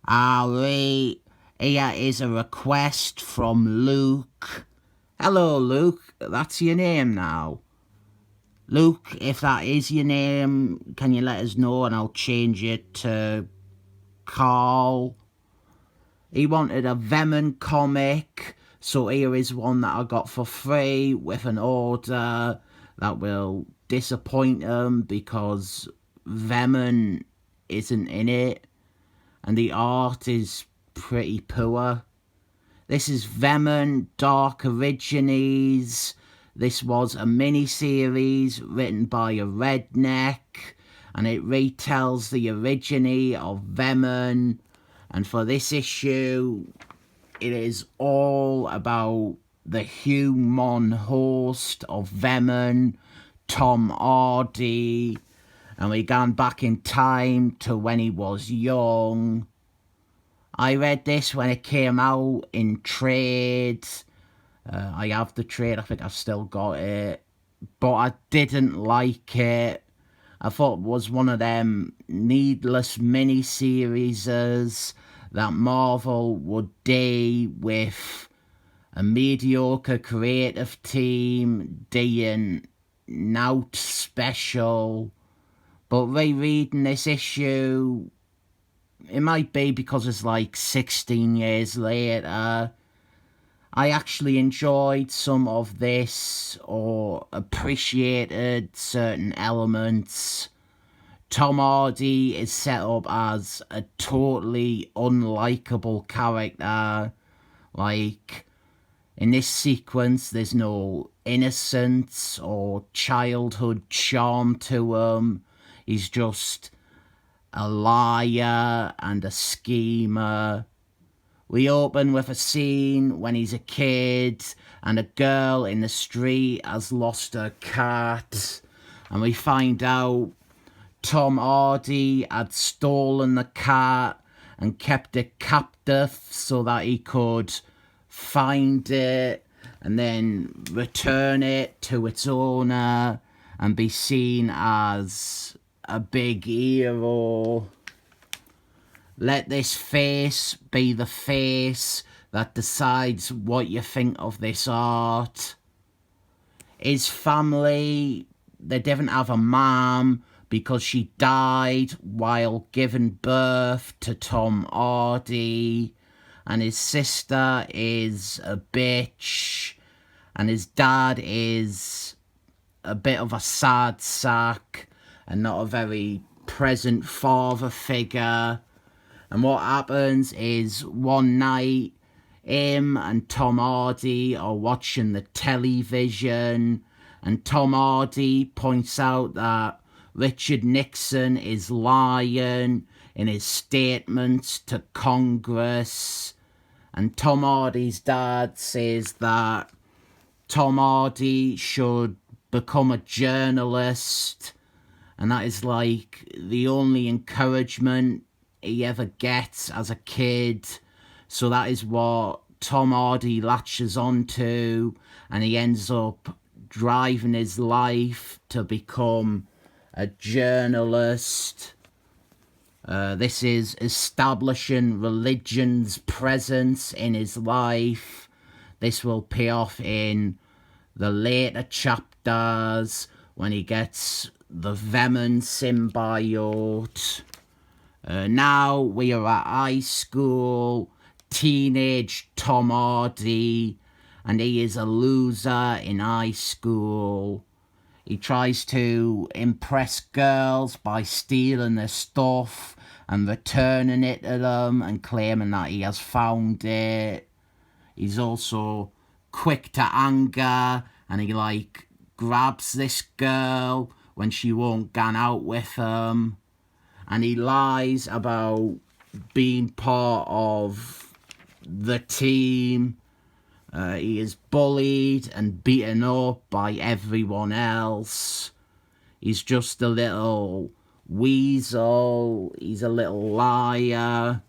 Alright, here is a request from Luke. Hello, Luke. That's your name now. Luke, if that is your name, can you let us know and I'll change it to Carl. He wanted a Venom comic, so here is one that I got for free with an order that will disappoint him because Venom isn't in it and the art is pretty poor. This is Venom Dark Origines. This was a mini-series written by a redneck, and it retells the origin of Venom. And for this issue, it is all about the human host of Venom, Tom Hardy. And we gone back in time to when he was young. I read this when it came out in trade. I have the trade, I think I've still got it. But I didn't like it. I thought it was one of them needless mini-series that Marvel would do with a mediocre creative team doing naught special. But rereading this issue, it might be because it's like 16 years later, I actually enjoyed some of this or appreciated certain elements. Tom Hardy is set up as a totally unlikable character. Like, in this sequence, there's no innocence or childhood charm to him. He's just a liar and a schemer. We open with a scene when he's a kid and a girl in the street has lost her cat, and we find out Tom Hardy had stolen the cat and kept it captive so that he could find it and then return it to its owner and be seen as a big hero. Let this face be the face that decides what you think of this art. His family, they didn't have a mom because she died while giving birth to Tom Hardy. And his sister is a bitch. And his dad is a bit of a sad sack and not a very present father figure. And what happens is one night, him and Tom Hardy are watching the television, and Tom Hardy points out that Richard Nixon is lying in his statements to Congress. And Tom Hardy's dad says that Tom Hardy should become a journalist, and that is like the only encouragement he ever gets as a kid. So that is what Tom Hardy latches onto, and he ends up driving his life to become a journalist. This is establishing religion's presence in his life. This will pay off in the later chapters when he gets the Venom symbiote. Now we are at high school, teenage Tom Hardy, and he is a loser in high school. He tries to impress girls by stealing their stuff and returning it to them and claiming that he has found it. He's also quick to anger, and he grabs this girl when she won't go out with him. And he lies about being part of the team. He is bullied and beaten up by everyone else. He's just a little weasel. He's a little liar.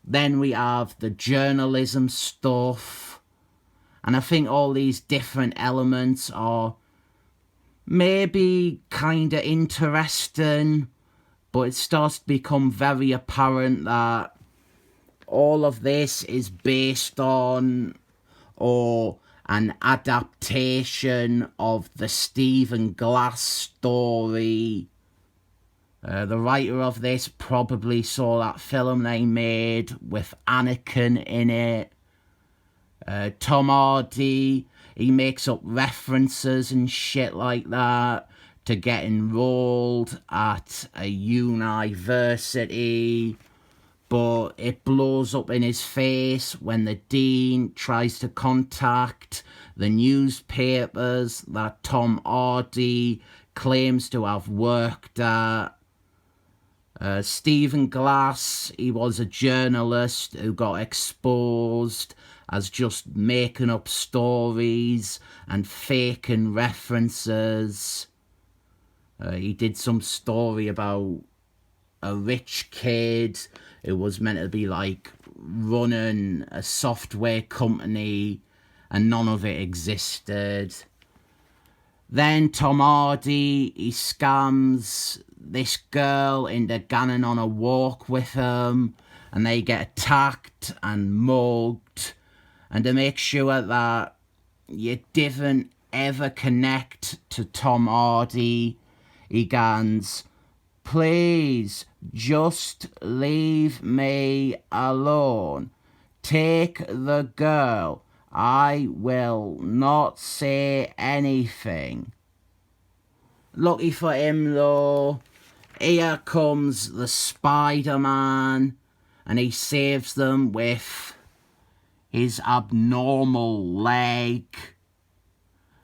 Then we have the journalism stuff. And I think all these different elements are maybe kind of interesting, but it starts to become very apparent that all of this is based on or an adaptation of the Stephen Glass story. The writer of this probably saw that film they made with Anakin in it. Tom Hardy, he makes up references and shit like that to get enrolled at a university, but it blows up in his face when the dean tries to contact the newspapers that Tom Hardy claims to have worked at. Stephen Glass, he was a journalist who got exposed as just making up stories and faking references. He did some story about a rich kid who was meant to be like running a software company and none of it existed. Then Tom Hardy, he scams this girl into going on a walk with him, and they get attacked and mugged. And to make sure that you didn't ever connect to Tom Hardy, he goes, "Please, just leave me alone. Take the girl. I will not say anything." Lucky for him though, here comes the Spider-Man, and he saves them with his abnormal leg.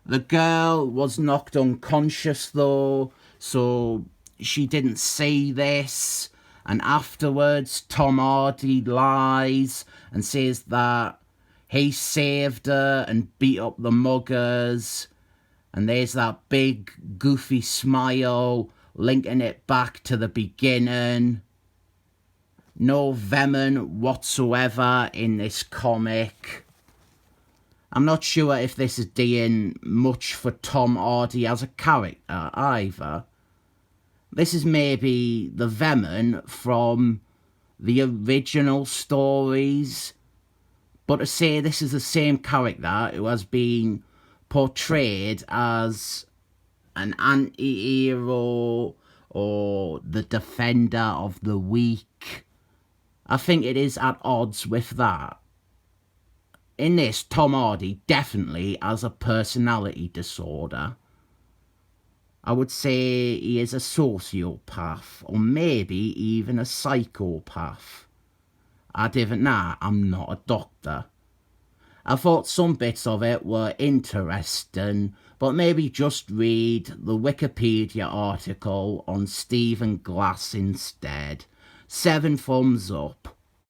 The girl was knocked unconscious though, so she didn't see this, and afterwards Tom Hardy lies and says that he saved her and beat up the muggers, and there's that big goofy smile linking it back to the beginning. No venom whatsoever in this comic. I'm not sure if this is doing much for Tom Hardy as a character either. This is maybe the venom from the original stories, but to say this is the same character who has been portrayed as an anti-hero or the defender of the weak, I think it is at odds with that. In this, Tom Hardy definitely has a personality disorder. I would say he is a sociopath, or maybe even a psychopath. I don't know, I'm not a doctor. I thought some bits of it were interesting, but maybe just read the Wikipedia article on Stephen Glass instead. 7 thumbs up.